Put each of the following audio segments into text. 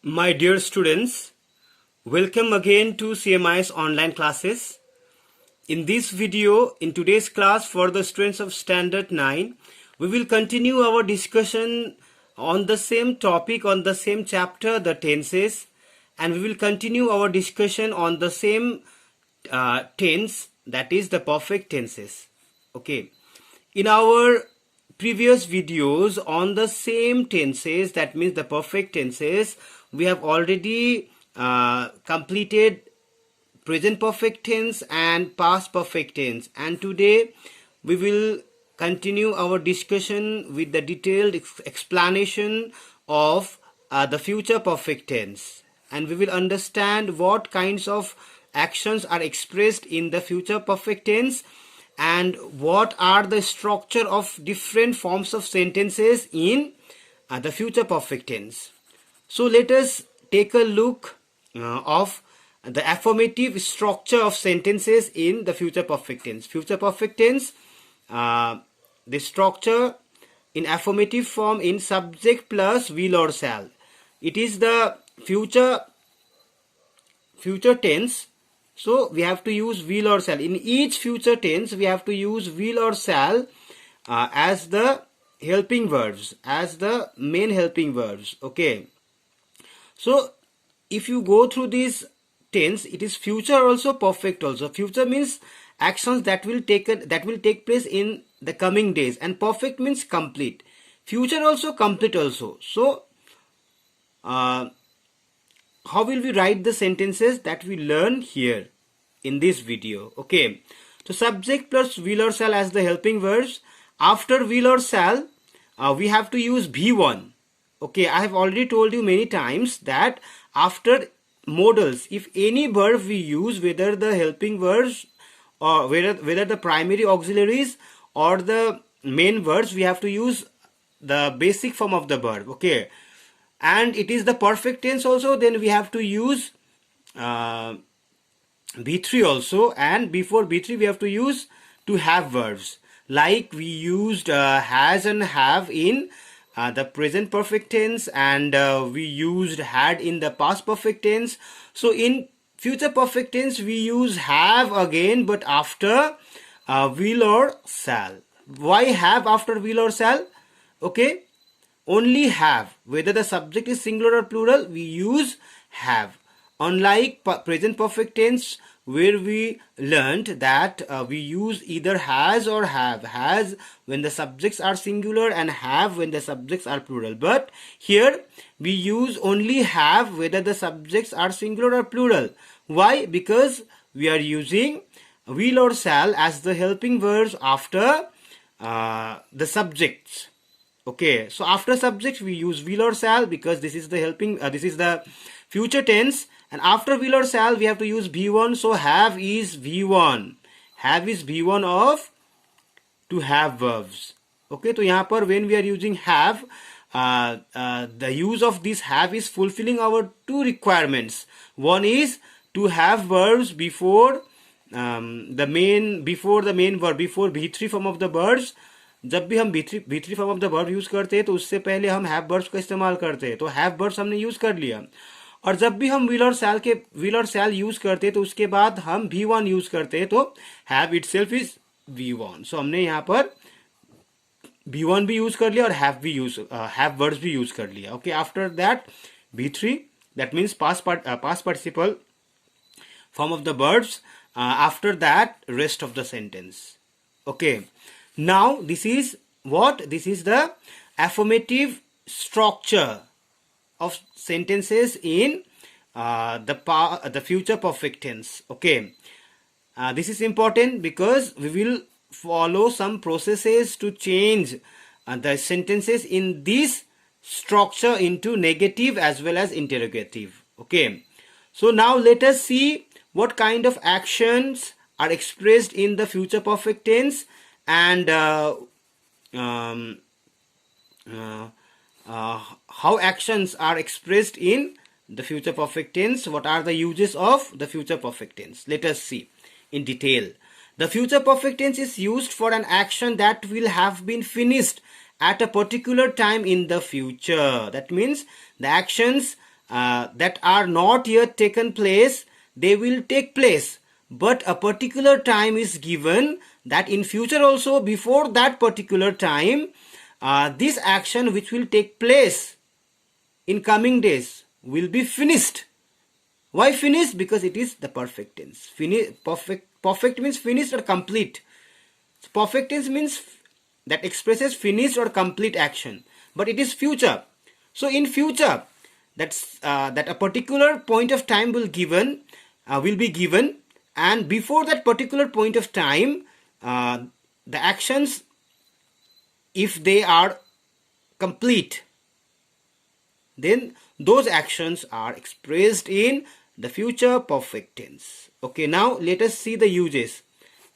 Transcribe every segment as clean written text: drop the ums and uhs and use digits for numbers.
My dear students, welcome again to CMI's online classes. In this video, in today's class for the students of Standard 9, we will continue our discussion on the same topic, on the same chapter, the tenses, and we will continue our discussion on the same tense, that is the perfect tenses. Okay. In our previous videos on the same tenses, that means the perfect tenses, we have already completed present perfect tense and past perfect tense, and today we will continue our discussion with the detailed explanation of the future perfect tense, and we will understand what kinds of actions are expressed in the future perfect tense and what are the structure of different forms of sentences in the future perfect tense. So let us take a look of the affirmative structure of sentences in the future perfect tense. Future perfect tense, the structure in affirmative form in subject plus will or shall. It is the future tense, so we have to use will or shall. In each future tense, we have to use will or shall as the helping verbs, as the main helping verbs. Okay. So if you go through this tense, it is future also, perfect also. Future means actions that will take place in the coming days, and perfect means complete. Future also, complete also. So how will we write the sentences that we learn here in this video? Okay, so subject plus will or shall as the helping verbs. After will or shall, we have to use V1. Okay, I have already told you many times that after modals, if any verb we use, whether the helping verbs or whether the primary auxiliaries or the main verbs, we have to use the basic form of the verb. Okay, and it is the perfect tense also, then we have to use B3 also, and before B3 we have to use to have verbs, like we used has and have in the present perfect tense, and we used had in the past perfect tense. So in future perfect tense we use have again, but after will or shall. Why have after will or shall? Okay, only have. Whether the subject is singular or plural, we use have. Unlike present perfect tense, where we learned that we use either has or have. Has when the subjects are singular and have when the subjects are plural. But here we use only have whether the subjects are singular or plural. Why? Because we are using will or shall as the helping verbs after the subjects. Okay, so after subject we use will or shall because this is the helping, this is the future tense, and after will or shall we have to use V1. So have is V1. Have is V1 of to have verbs. Okay, so यहाँ पर when we are using have, the use of this have is fulfilling our two requirements. One is to have verbs before the main verb, before V3 form of the verbs. जब भी हम B3 form of the verb use करते हैं तो उससे पहले हम have verbs का इस्तेमाल करते हैं, तो हैव वर्ब्स हमने यूज कर लिया. और जब भी हम विल और शैल यूज करते हैं तो उसके बाद हम V1 यूज करते हैं, तो हैव इटसेल्फ इज V1. सो हमने यहाँ पर V1 भी यूज कर लिया और हैव वर्ब्स भी यूज कर लिया. Okay, after that B3, that means past participle form of the verbs. After that rest of the sentence. Okay, now this is what? This is the affirmative structure of sentences in the future perfect tense. Okay, this is important because we will follow some processes to change the sentences in this structure into negative as well as interrogative. Okay, so now let us see what kind of actions are expressed in the future perfect tense, and how actions are expressed in the future perfect tense. What are the uses of the future perfect tense? Let us see in detail. The future perfect tense is used for an action that will have been finished at a particular time in the future. That means the actions that are not yet taken place, they will take place. But a particular time is given that in future also, before that particular time, this action which will take place in coming days will be finished. Why finished? Because it is the perfect tense. Perfect means finished or complete. So perfect tense means that expresses finished or complete action, but it is future. So in future, that a particular point of time will be given, and before that particular point of time, the actions, if they are complete, then those actions are expressed in the future perfect tense. Okay, now let us see the uses.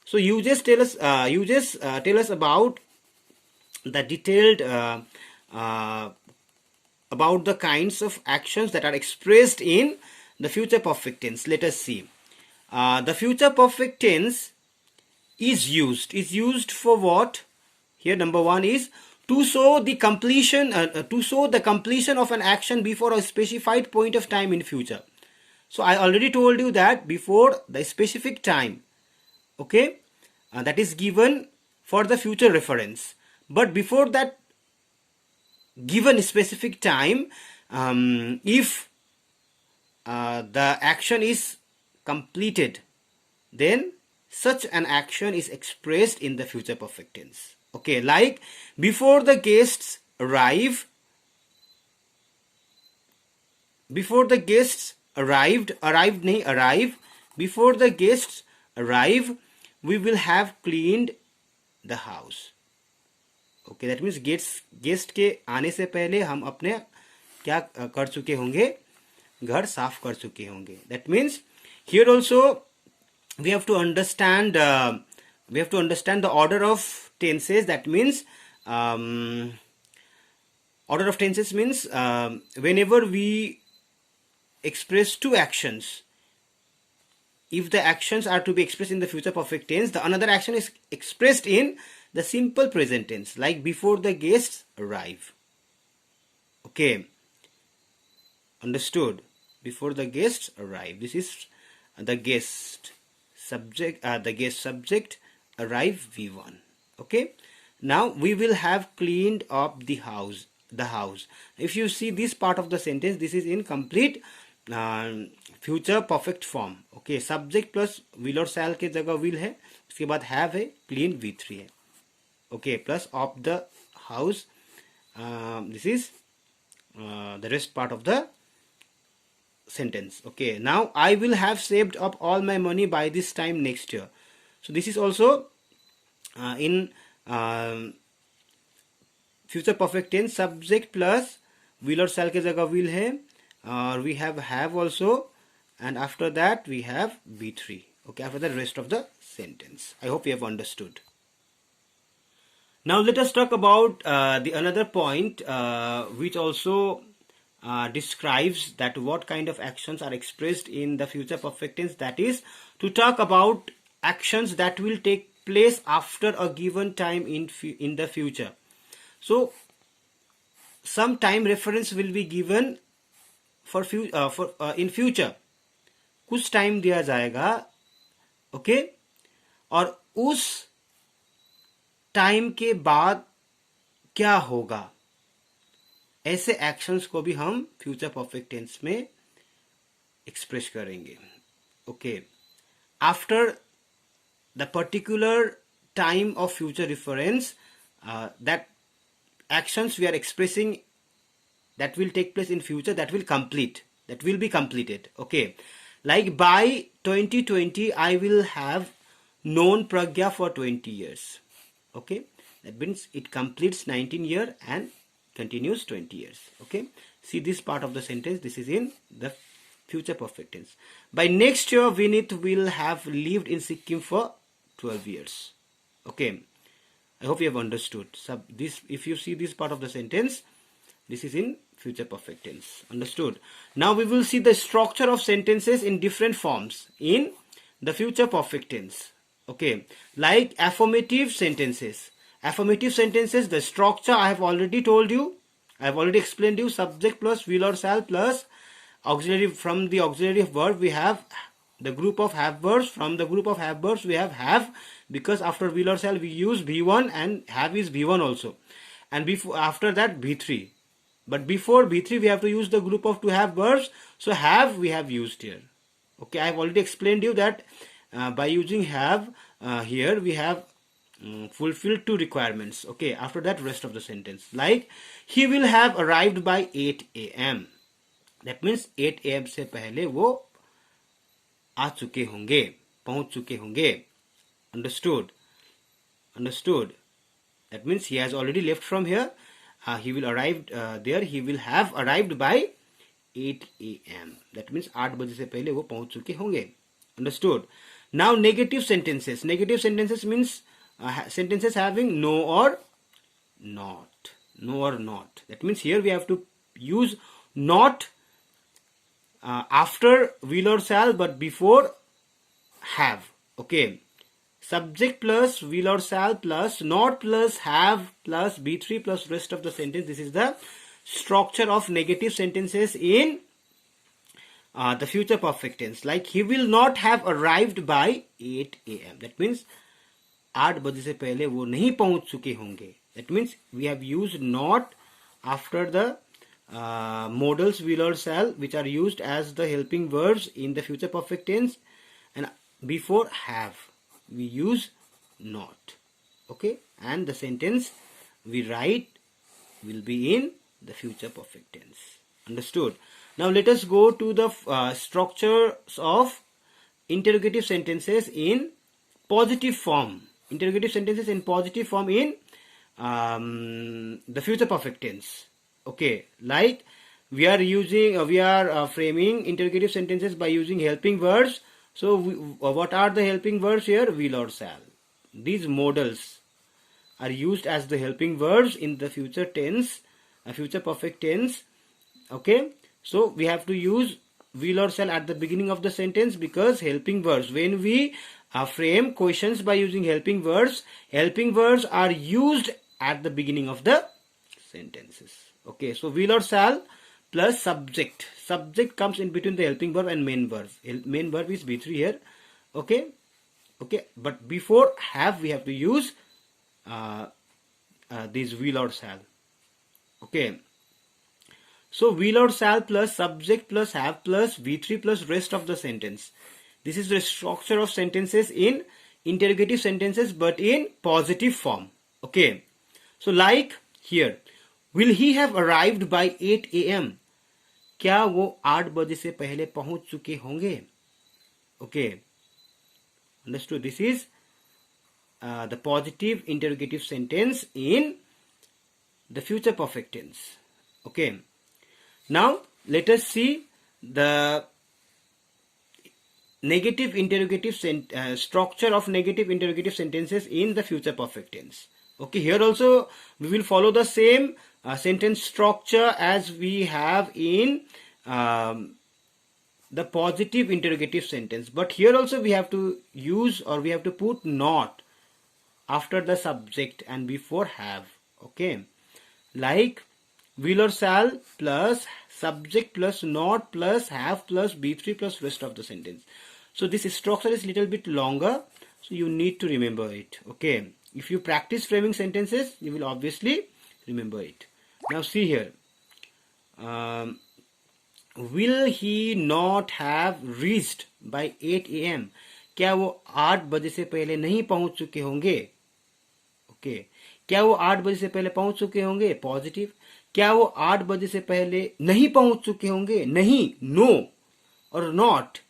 So uses tell us about the detailed about the kinds of actions that are expressed in the future perfect tense. Let us see. The future perfect tense is used for what? Here number one is to show the completion of an action before a specified point of time in future. So I already told you that before the specific time, okay, that is given for the future reference. But before that given specific time, if the action is completed, then such an action is expressed in the future perfect tense. Okay, like before the guests arrive, before the guests arrive, before the guests arrive, we will have cleaned the house. Okay, that means guest के आने से पहले हम अपने क्या कर चुके होंगे, घर साफ कर चुके होंगे. That means here also we have to understand the order of tenses. That means order of tenses means whenever we express two actions, if the actions are to be expressed in the future perfect tense, the another action is expressed in the simple present tense, like before the guests arrive. Okay, understood? Before the guests arrive. This is the guest subject. The guest subject, arrive V1. Okay. Now we will have cleaned up the house. If you see this part of the sentence, this is in complete future perfect form. Okay, subject plus will और shall के जगह will है, उसके बाद have है, clean V3 है. Okay, plus of the house. This is the rest part of the sentence. Okay, now I will have saved up all my money by this time next year. So this is also in future perfect tense. Subject plus will और shall के जगह will है, और we have also, and after that we have V3. Okay, after the rest of the sentence. I hope you have understood. Now let us talk about the another point which also describes that what kind of actions are expressed in the future perfect tense. That is to talk about actions that will take place after a given time in the future. So some time reference will be given for in future. कुछ time दिया जाएगा, okay, और उस time के बाद क्या होगा, ऐसे एक्शंस को भी हम फ्यूचर परफेक्ट टेंस में एक्सप्रेस करेंगे. Okay, after the particular time of future reference, that actions we are expressing that will take place in future, that will be completed. Okay, like by 2020 I will have known Pragya for 20 years. Okay, that means it completes 19 years and continues 20 years. Okay, see this part of the sentence, this is in the future perfect tense. By next year Vinit will have lived in Sikkim for 12 years. Okay, I hope you have understood. So this, if you see this part of the sentence, this is in future perfect tense. Understood? Now we will see the structure of sentences in different forms in the future perfect tense. Okay, like affirmative sentences. Affirmative sentences, the structure I have already told you. I have already explained you. Subject plus will or shall plus auxiliary, from the auxiliary verb we have the group of have verbs. From the group of have verbs we have, because after will or shall we use V1, and have is V1 also, and before, after that V3. But before V3 we have to use the group of to have verbs, so have we have used here. Okay, I have already explained you that by using have here we have fulfilled two requirements. Okay, after that rest of the sentence, like he will have arrived by 8 a.m. That means 8 a.m. से पहले वो आ चुके होंगे, पहुंच चुके होंगे. Understood? Understood? That means he has already left from here. He will arrive there. He will have arrived by 8 a.m. That means 8 बजे से पहले वो पहुंच चुके होंगे. Understood? Now negative sentences. Negative sentences means sentences having no or not. No or not. That means here we have to use not after will or shall, but before have. Okay. Subject plus will or shall plus not plus have plus B3 plus rest of the sentence. This is the structure of negative sentences in the future perfect tense. Like he will not have arrived by 8 a.m. That means 8 बजे से पहले वो नहीं पहुंच चुके होंगे. That means we have used not after the modals will or shall, which are used as the helping verbs in the future perfect tense, and before have we use not. Okay, and the sentence we write will be in the future perfect tense. Understood? Now let us go to the structures of interrogative sentences in positive form. Interrogative sentences in positive form in the future perfect tense. Okay, like we are framing interrogative sentences by using helping verbs. So what are the helping verbs here? Will or shall. These modals are used as the helping verbs in the future tense, future perfect tense. Okay, so we have to use will or shall at the beginning of the sentence, because helping verbs, when we frame questions by using helping verbs are used at the beginning of the sentences. Okay, so will or shall plus subject. Subject comes in between the helping verb and main verb. Main verb is B3 here. Okay, okay, but before have we have to use this will or shall. Okay, so will or shall plus subject plus have plus V3 plus rest of the sentence. This is the structure of sentences in interrogative sentences, but in positive form. Okay, so like here, will he have arrived by 8 a.m.? क्या वो 8 बजे से पहले पहुंच चुके होंगे? Okay, understood? This is the positive interrogative sentence in the future perfect tense. Okay, now let us see the negative interrogative structure of negative interrogative sentences in the future perfect tense. Okay, here also we will follow the same sentence structure as we have in the positive interrogative sentence, but here also we have to use, or we have to put not after the subject and before have. Okay, like will or shall plus subject plus not plus have plus B3 plus rest of the sentence. So this structure is little bit longer, so you need to remember it. Okay, if you practice framing sentences, you will obviously remember it. Now see here, will he not have reached by 8 a.m.? क्या वो 8 बजे से पहले नहीं पहुंच चुके होंगे? Okay, क्या वो 8 बजे से पहले पहुंच चुके होंगे? पॉजिटिव. क्या वो 8 बजे से पहले नहीं पहुंच चुके होंगे? नहीं, no or not.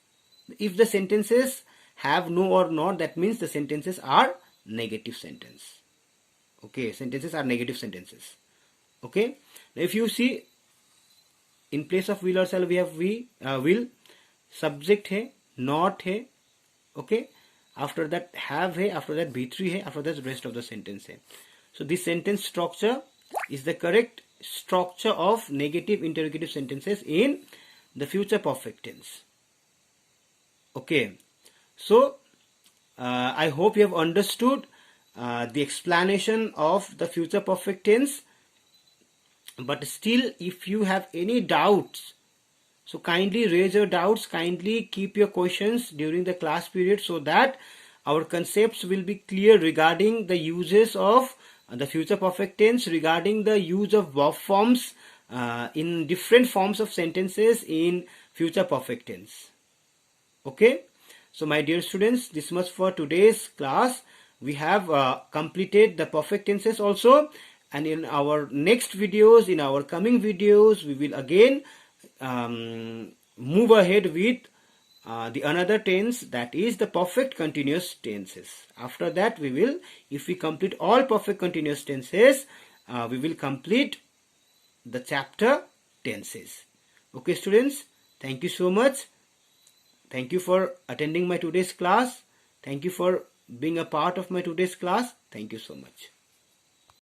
If the sentences have no or not, that means the sentences are negative sentence. Okay, sentences are negative sentences. Okay, now if you see, in place of will or shall we have will, subject है, not है. Okay, after that have है, after that B3 है, after that rest of the sentence है. So this sentence structure is the correct structure of negative interrogative sentences in the future perfect tense. Okay, so I hope you have understood the explanation of the future perfect tense. But still, if you have any doubts, So kindly raise your doubts, kindly keep your questions during the class period so that our concepts will be clear regarding the uses of the future perfect tense, regarding the use of verb forms in different forms of sentences in future perfect tense. Okay, so my dear students, this much for today's class. We have completed the perfect tenses also, and in our next videos, in our coming videos, we will again move ahead with the another tense, that is the perfect continuous tenses. After that, we will, if we complete all perfect continuous tenses, we will complete the chapter tenses. Okay students, thank you so much. Thank you for attending my today's class. Thank you for being a part of my today's class. Thank you so much.